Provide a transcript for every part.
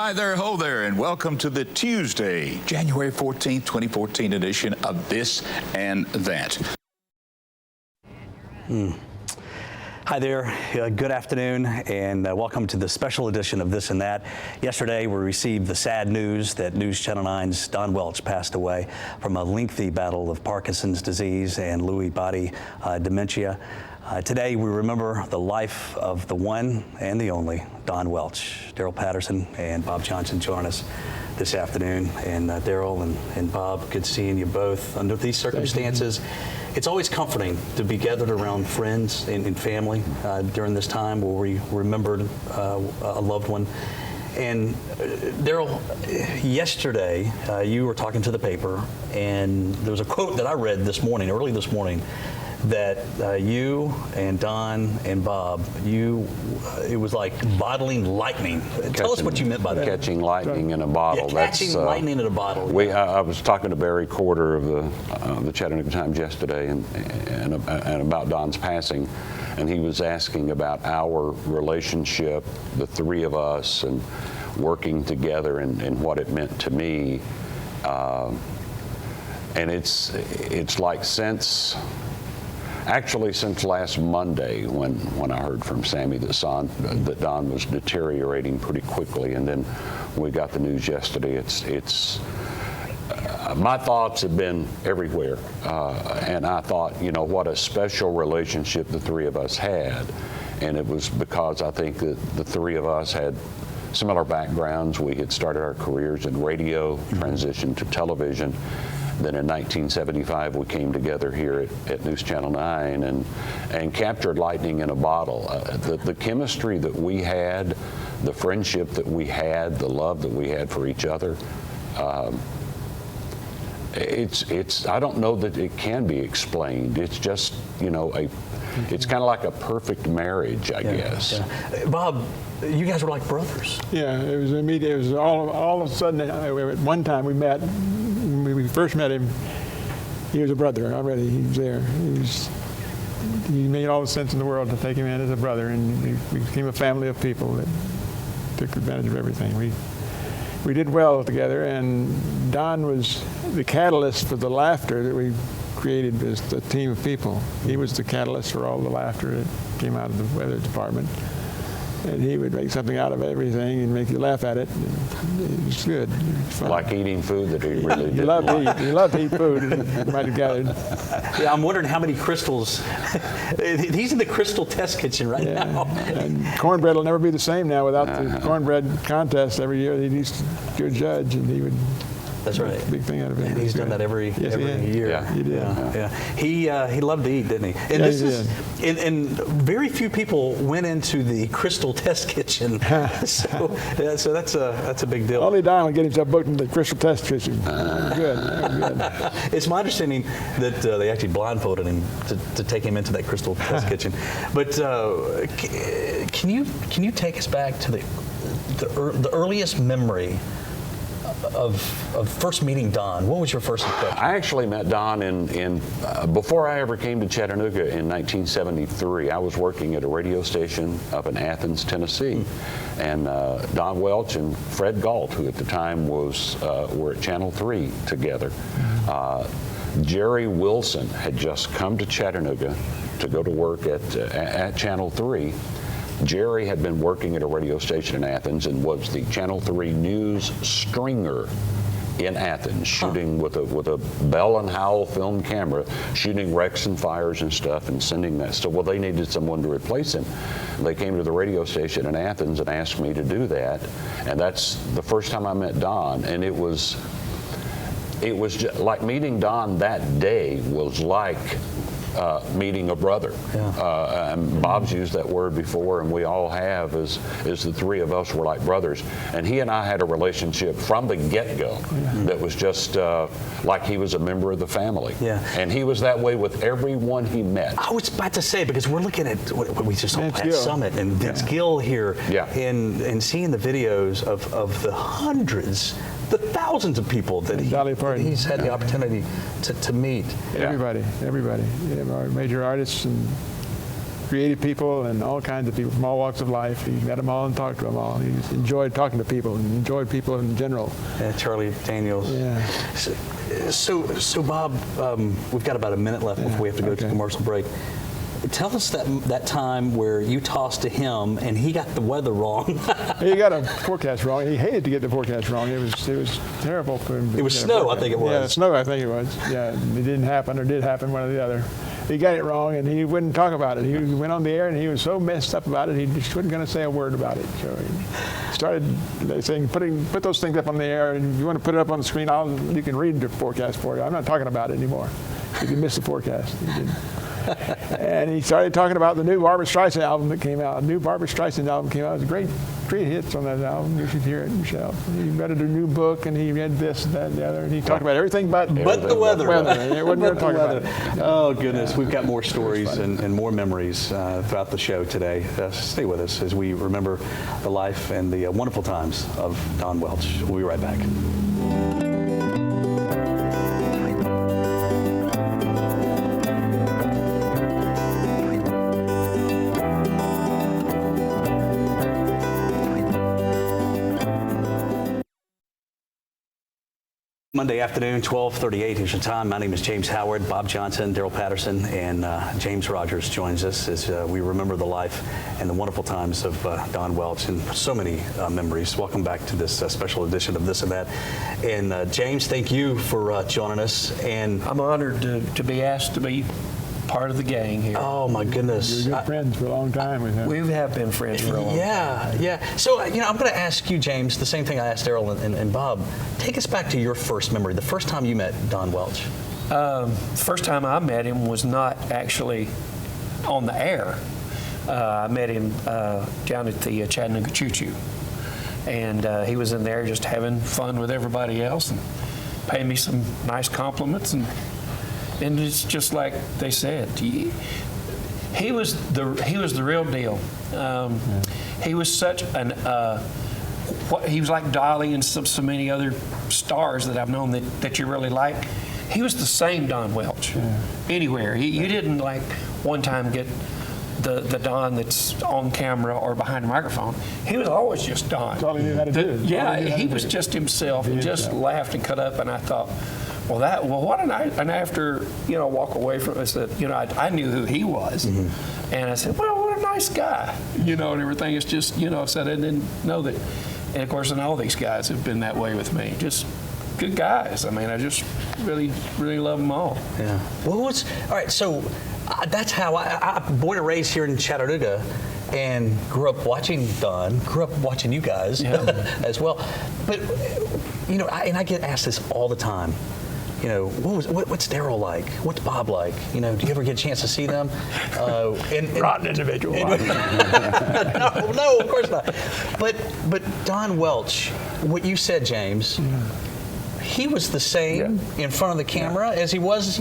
Hi there, ho there, and welcome to the Tuesday, January 14th, 2014 edition of This and That. Hi there, good afternoon, and welcome to the special edition of This and That. Yesterday, we received the sad news that NewsChannel 9's Don Welch passed away from a lengthy battle of Parkinson's disease and Lewy body dementia. Today, we remember the life of the one and the only Don Welch. Daryl Patterson and Bob Johnson join us this afternoon. And Daryl and Bob, good seeing you both under these circumstances. It's always comforting to be gathered around friends and family during this time where we remembered a loved one. And Daryl, yesterday you were talking to the paper, and there was a quote that I read this morning, early this morning, that you and Don and Bob, it was like bottling lightning. Tell us what you meant by that. Catching lightning in a bottle. Yeah, catching lightning in a bottle. I was talking to Barry Corder of the Chattanooga Times yesterday and about Don's passing, and he was asking about our relationship, the three of us, and working together and what it meant to me. And it's like since last Monday when I heard from Sammy that Don was deteriorating pretty quickly, and then we got the news yesterday. My thoughts have been everywhere, and I thought, what a special relationship the three of us had, and it was because I think that the three of us had similar backgrounds. We had started our careers in radio, transitioned to television. Then in 1975, we came together here at NewsChannel 9 and captured lightning in a bottle. The chemistry that we had, the friendship that we had, the love that we had for each other, I don't know that it can be explained. It's just, it's kind of like a perfect marriage, I guess. Yeah. Bob, you guys were like brothers. Yeah, it was immediate. It was all of a sudden, at one time we met. When we first met him, he was a brother already. He was there. He made all the sense in the world to take him in as a brother, and we became a family of people that took advantage of everything. We did well together, and Don was the catalyst for the laughter that we created as a team of people. He was the catalyst for all the laughter that came out of the weather department. And he would make something out of everything and make you laugh at it. It was good. It was fun. Like eating food that he really did. He loved to eat food, you might have gathered. Yeah, I'm wondering how many crystals. He's in the crystal test kitchen right now. And cornbread will never be the same now without the cornbread contest every year. He used to do a judge, and he would. That's right. Big thing out of it. And he's done that every year. Yeah. He did. Yeah. He loved to eat, didn't he? And and very few people went into the crystal test kitchen. so that's a big deal. Only Don would get himself booked in the crystal test kitchen. Good. It's my understanding that they actually blindfolded him to take him into that crystal test kitchen. But can you take us back to the earliest memory of first meeting Don? What was your first impression? I actually met Don before I ever came to Chattanooga in 1973. I was working at a radio station up in Athens, Tennessee, and Don Welch and Fred Galt, who at the time were at Channel 3 together. Jerry Wilson had just come to Chattanooga to go to work at Channel 3. Jerry had been working at a radio station in Athens and was the Channel 3 news stringer in Athens, shooting with a Bell and Howell film camera, shooting wrecks and fires and stuff and sending that stuff. Well, they needed someone to replace him. They came to the radio station in Athens and asked me to do that, and that's the first time I met Don. And it was just like meeting Don that day was like meeting a brother. And Bob's used that word before, and we all have, is the three of us were like brothers. And he and I had a relationship from the get-go that was just like he was a member of the family. And he was that way with everyone he met. I was about to say, because we're looking at what we just saw at Summit and Vince Gill here, and seeing the videos of the hundreds, the thousands of people that he's had the opportunity to meet. Everybody. Our major artists and creative people and all kinds of people from all walks of life. He met them all and talked to them all. He just enjoyed talking to people and enjoyed people in general. Yeah, Charlie Daniels. Yeah. So Bob, we've got about a minute left before we have to go to commercial break. Tell us that time where you tossed to him and he got the weather wrong. He got a forecast wrong. He hated to get the forecast wrong. It was terrible for him. It was snow, I think it was. Yeah, snow, I think it was. Yeah, it didn't happen or did happen, one or the other. He got it wrong and he wouldn't talk about it. He went on the air and he was so messed up about it, he just wasn't going to say a word about it. So he started saying, put those things up on the air, and if you want to put it up on the screen, you can read the forecast for you. I'm not talking about it anymore. If you miss the forecast. He didn't. And he started talking about the new Barbra Streisand album that came out. The new Barbra Streisand album came out. It was great hits on that album. You should hear it yourself. He read a new book, and he read this and that and the other. And he talked about everything but the weather. He wasn't going to talk about it. Oh, goodness. We've got more stories and more memories throughout the show today. Stay with us as we remember the life and the wonderful times of Don Welch. We'll be right back. Monday afternoon, 12:38 is your time. My name is James Howard. Bob Johnson, Daryl Patterson, and James Rogers joins us as we remember the life and the wonderful times of Don Welch and so many memories. Welcome back to this special edition of This and That. And James, thank you for joining us. And I'm honored to be asked to be part of the gang here. oh my goodness, We were good friends for a long time with him. We have been friends for a long time. Yeah. So, I'm going to ask you, James, the same thing I asked Daryl and Bob. Take us back to your first memory, the first time you met Don Welch. First time I met him was not actually on the air. I met him down at the Chattanooga Choo Choo. And he was in there just having fun with everybody else and paying me some nice compliments. And it's just like they said, he was the real deal. He was such an he was like Dolly and so many other stars that I've known that you really like. He was the same Don Welch anywhere. You didn't like one time get the Don that's on camera or behind a microphone. He was always just Don. That's all he knew how to do. Yeah, he was just himself and just laughed and cut up. And I thought, well, what a night. And after, walk away from it, I said, I knew who he was. Mm-hmm. And I said, well, what a nice guy, and everything. It's just, I said, I didn't know that. And of course, and all these guys have been that way with me. Just good guys. I mean, I just really, really love them all. Yeah. Well, all right, so that's how I born and raised here in Chattanooga and grew up watching Don, grew up watching you guys as well. But, I get asked this all the time. What's Daryl like? What's Bob like? Do you ever get a chance to see them? Rotten individual. No, of course not. But Don Welch, what you said, James, he was the same in front of the camera as he was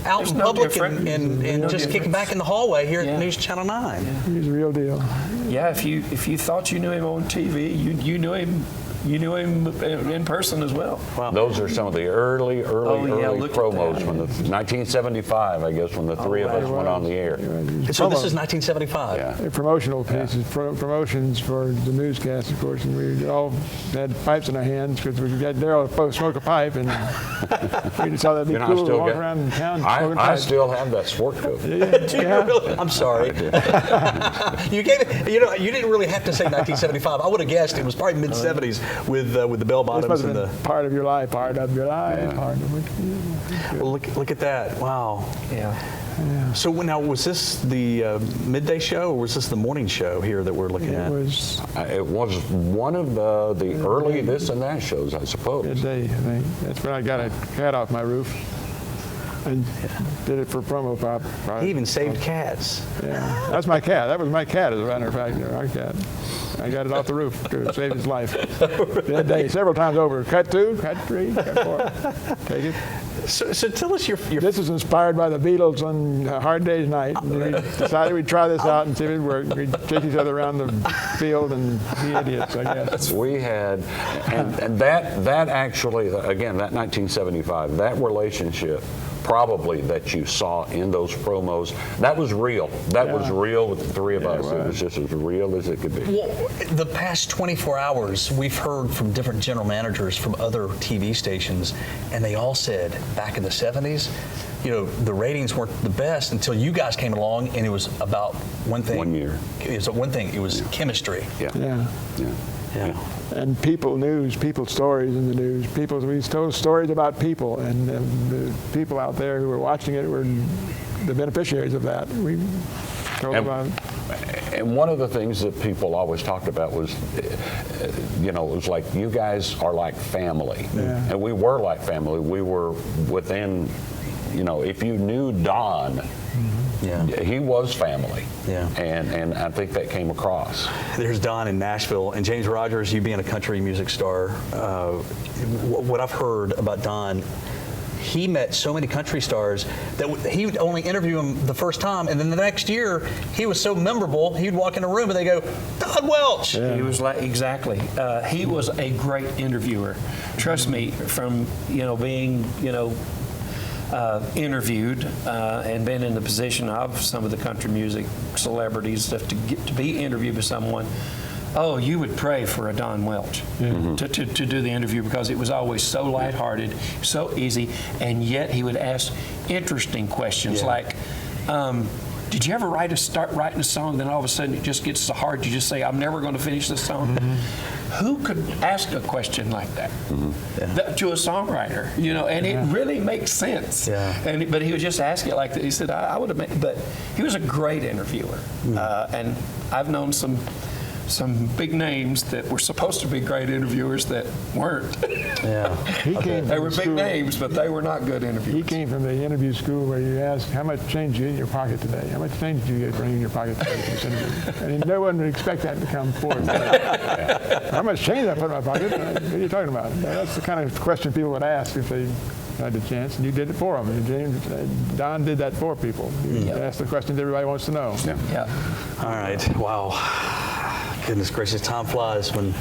out in public and just kicking back in the hallway here at News Channel 9. He's the real deal. Yeah, if you thought you knew him on TV, you knew him. You knew him in person as well. Wow. Those are some of the early promos when 1975, I guess, when the three of us went on the air. So this is 1975. Yeah. Promotional pieces, promotions for the newscast, of course, and we all had pipes in our hands because we got Daryl smoke a pipe, and we just thought that'd be cool to walk around in town smoking I pipes. still have that sport coat. Do you really? I'm sorry. You gave it. You didn't really have to say 1975. I would have guessed it was probably mid-70s. With the bell bottoms this must and have been part of your life, part of your life, part of it. Well, look at that! Wow. Yeah. So now, was this the midday show, or was this the morning show here that we're looking at? It was one of the early This and That shows, I suppose. Midday, I think. That's when I got a cat off my roof and did it for promo pop. He even saved cats. Yeah, that's my cat. That was my cat, as a matter of fact. Our cat. I got it off the roof to save his life. That day, several times over. Cut 2, cut 3, cut 4. Take it. So tell us your. This is inspired by the Beatles on a Hard Day's Night. And we decided we'd try this out and see if it worked. We'd chase each other around the field and be idiots, I guess. We had, and that actually, again, that 1975, that relationship probably that you saw in those promos, that was real. That was real with the three of us. It was just as real as it could be. Well, the past 24 hours, we've heard from different general managers from other TV stations, and they all said back in the 70s, you know, the ratings weren't the best until you guys came along, and it was about one thing. 1 year. It was one thing. It was chemistry. Yeah. And people news, people stories in the news. We told stories about people, and the people out there who were watching it were the beneficiaries of that. We told about it. And one of the things that people always talked about was, you know, it was like, you guys are like family. Yeah. And we were like family. We were within, you know, if you knew Don, he was family. Yeah. And I think that came across. There's Don in Nashville, and James Rogers, you being a country music star, what I've heard about Don, he met so many country stars that he would only interview them the first time, and then the next year he was so memorable, he'd walk in a room and they go, Don Welch. Yeah. He was like, exactly. He was a great interviewer. Trust me, from, you know, being, you know, interviewed and been in the position of some of the country music celebrities stuff to get to be interviewed by someone. Oh, you would pray for a Don Welch to do the interview, because it was always so lighthearted, so easy, and yet he would ask interesting questions like, did you ever start writing a song, then all of a sudden it just gets so hard you just say, I'm never going to finish this song? Who could ask a question like that to a songwriter? You know, and it really makes sense. But he would just ask it like that. He said, I would have made, but he was a great interviewer. And I've known some big names that were supposed to be great interviewers that weren't. They were big names, but they were not good interviewers. He came from the interview school where you ask, how much change do you get in your pocket today? How much change do you bring in your pocket today for this interview? And no one would expect that to come forth. How much change did I put in my pocket? What are you talking about? That's the kind of question people would ask if they had the chance, and you did it for them. And James, Don did that for people. You asked the questions everybody wants to know. All right. Wow. Goodness gracious, time flies when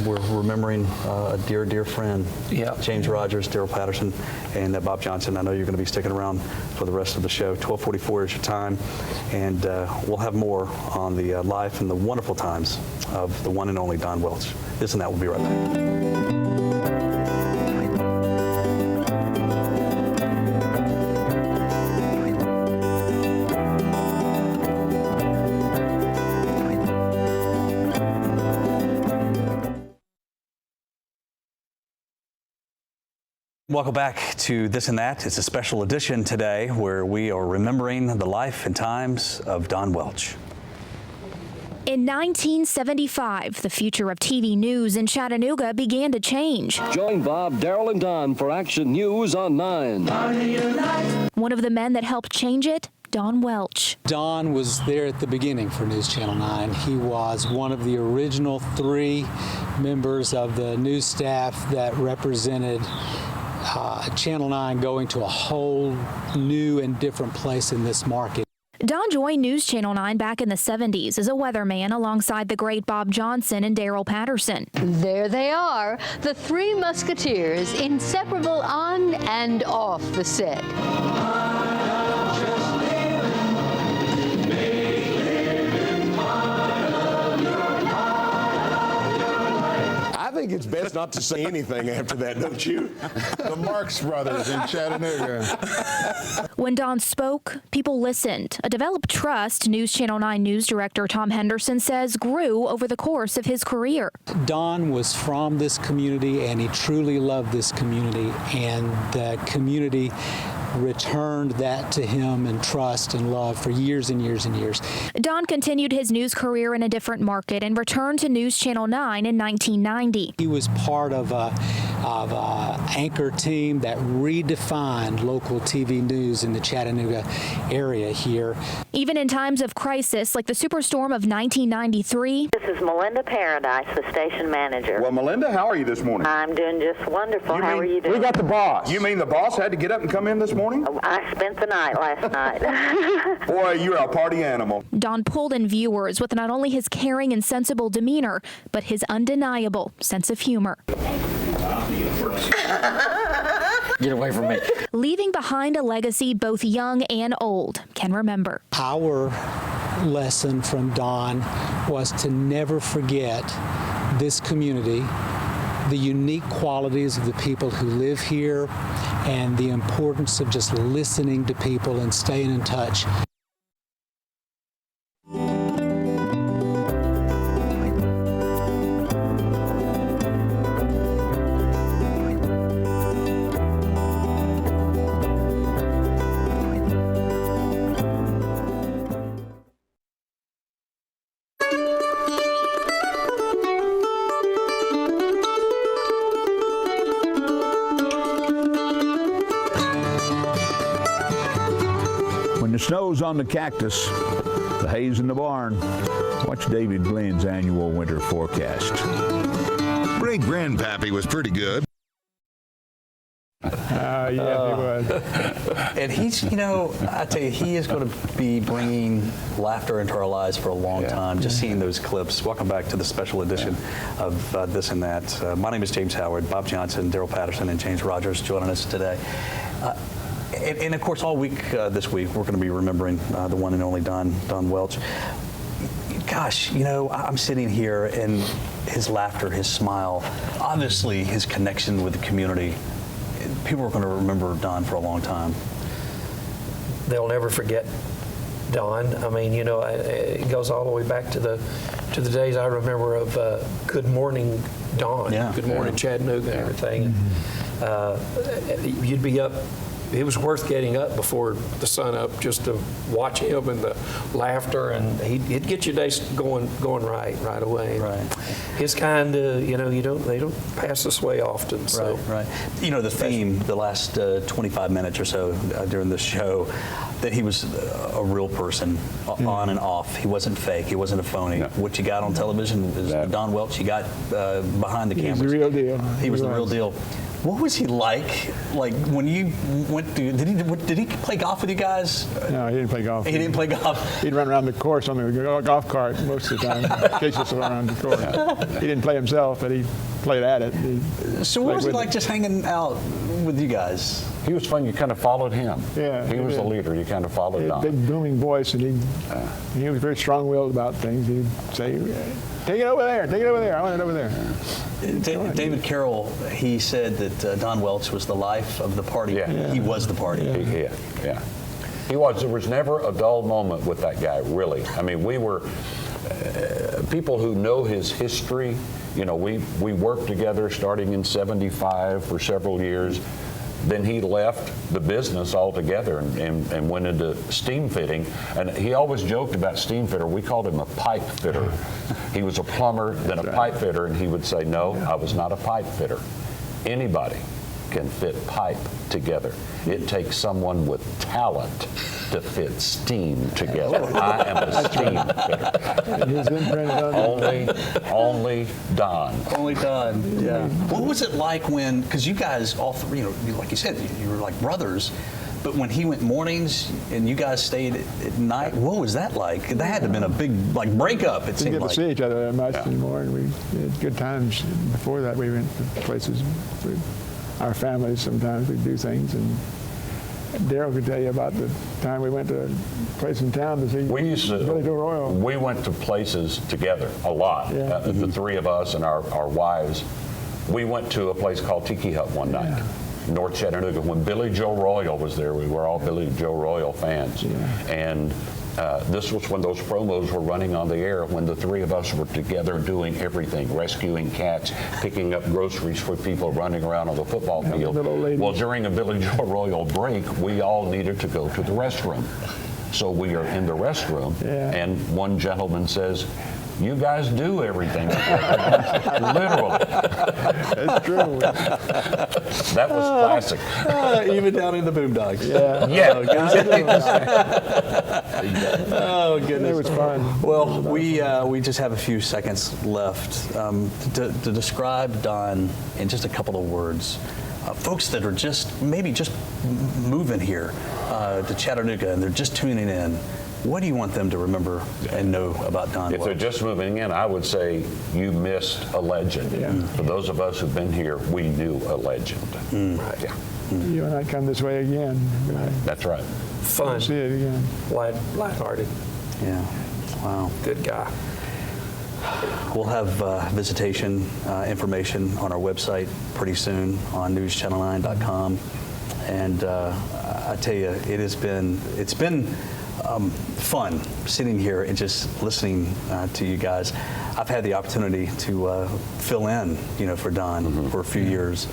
we're remembering a dear, dear friend. James Rogers, Daryl Patterson, and Bob Johnson. I know you're going to be sticking around for the rest of the show. 12:44 is your time, and we'll have more on the life and the wonderful times of the one and only Don Welch. This and That will be right back. Welcome back to This and That. It's a special edition today where we are remembering the life and times of Don Welch. In 1975, the future of TV news in Chattanooga began to change. Join Bob, Daryl, and Don for Action News on 9. One of the men that helped change it, Don Welch. Don was there at the beginning for News Channel 9. He was one of the original 3 members of the news staff that represented Channel 9 going to a whole new and different place in this market. Don joined News Channel 9 back in the 70s as a weatherman alongside the great Bob Johnson and Daryl Patterson. There they are, the 3 musketeers, inseparable on and off the set. I think it's best not to say anything after that, don't you? The Marx Brothers in Chattanooga. When Don spoke, people listened. A developed trust, News Channel 9 news director Tom Henderson says grew over the course of his career. Don was from this community, and he truly loved this community, and the community returned that to him in trust and love for years and years and years. Don continued his news career in a different market and returned to News Channel 9 in 1990. He was part of a anchor team that redefined local TV news in the Chattanooga area here. Even in times of crisis like the superstorm of 1993. This is Melinda Paradise, the station manager. Well, Melinda, how are you this morning? I'm doing just wonderful. How are you doing? We got the boss. You mean the boss had to get up and come in this morning? I spent the night last night. Boy, you're a party animal. Don pulled in viewers with not only his caring and sensible demeanor, but his undeniable sense of humor. Get away from me. Leaving behind a legacy both young and old can remember. Our lesson from Don was to never forget this community, the unique qualities of the people who live here, and the importance of just listening to people and staying in touch. When the snow's on the cactus, the hay's in the barn, watch David Glenn's annual winter forecast. Great Grandpappy was pretty good. Yeah, he was. And he's, you know, I tell you, he is going to be bringing laughter into our lives for a long time, just seeing those clips. Welcome back to the special edition of This and That. My name is James Howard. Bob Johnson, Daryl Patterson, and James Rogers joining us today. And of course, all week this week, we're going to be remembering the one and only Don Welch. Gosh, you know, I'm sitting here and his laughter, his smile, obviously his connection with the community. People are going to remember Don for a long time. They'll never forget Don. I mean, you know, it goes all the way back to the days I remember of Good Morning Don, Good Morning Chattanooga and everything. You'd be up. It was worth getting up before the sun up just to watch him and the laughter, and he'd get your day going right away. Right. His kind, you know, they don't pass this way often. So. Right. You know, the theme the last 25 minutes or so during this show, that he was a real person, on and off. He wasn't fake. He wasn't a phony. What you got on television is the Don Welch you got behind the cameras. He was the real deal. He was the real deal. What was he like? Like when you went to? Did he play golf with you guys? No, he didn't play golf. He didn't play golf. He'd run around the course on the golf cart most of the time. Chase us around the course. He didn't play himself, but he played at it. So what was it like just hanging out with you guys? He was fun. You kind of followed him. Yeah, he was the leader. You kind of followed Don. Big booming voice, and he was very strong-willed about things. He'd say, "Take it over there. Take it over there. I want it over there." David Carroll, he said that Don Welch was the life of the party. He was the party. Yeah. He was. There was never a dull moment with that guy, really. I mean, we were people who know his history. You know, we worked together starting in '75 for several years. Then he left the business altogether and went into steam fitting. And he always joked about steam fitter. We called him a pipe fitter. He was a plumber, then a pipe fitter, and he would say, "No, I was not a pipe fitter. Anybody can fit pipe together. It takes someone with talent to fit steam together. I am a steam fitter." Only Don. Only Don. Yeah. What was it like when? Because you guys all three, you know, like you said, you were like brothers. But when he went mornings and you guys stayed at night, what was that like? That had to have been a big breakup. It seemed like. We didn't get to see each other that much anymore, and we had good times. Before that, we went to places with our families. Sometimes we'd do things, and Daryl could tell you about the time we went to a place in town to see Billy Joe Royal. We went to places together a lot. The three of us and our wives. We went to a place called Tiki Hut one night. North Chattanooga. When Billy Joe Royal was there, we were all Billy Joe Royal fans. And this was when those promos were running on the air, when the three of us were together doing everything, rescuing cats, picking up groceries for people running around on the football field. Well, during a Billy Joe Royal break, we all needed to go to the restroom. So we are in the restroom, and one gentleman says, "You guys do everything together." Literally. That's true. That was classic. Even down in the boondocks. Oh, goodness. It was fun. Well, we just have a few seconds left to describe Don in just a couple of words. Folks that are maybe just moving here to Chattanooga and they're just tuning in. What do you want them to remember and know about Don Welch? If they're just moving in, I would say you missed a legend. For those of us who've been here, we knew a legend. Right. you and I come this way again. That's right. Fun, See it again. lighthearted, Yeah. Wow. good guy. We'll have visitation information on our website pretty soon on newschannel9.com. And I tell you, it's been fun sitting here and just listening to you guys. I've had the opportunity to fill in, for Don for a few years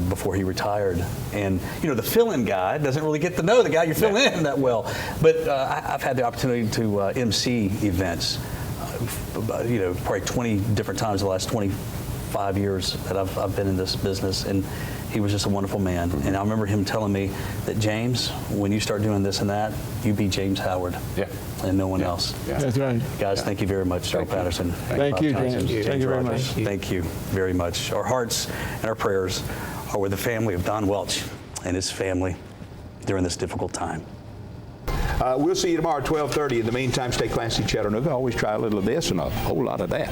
before he retired. And, the fill-in guy doesn't really get to know the guy you're filling in that well. But I've had the opportunity to MC events, probably 20 different times the last 25 years that I've been in this business. And he was just a wonderful man. And I remember him telling me that, James, when you start doing this and that, you be James Howard. Yeah. And no one else. Yeah. That's right. Guys, thank you very much, Joe Patterson. Thank you, James. Thank you very much. Thank you very much. Our hearts and our prayers are with the family of Don Welch and his family during this difficult time. We'll see you tomorrow at 12:30. In the meantime, stay classy, Chattanooga. Always try a little of this and a whole lot of that.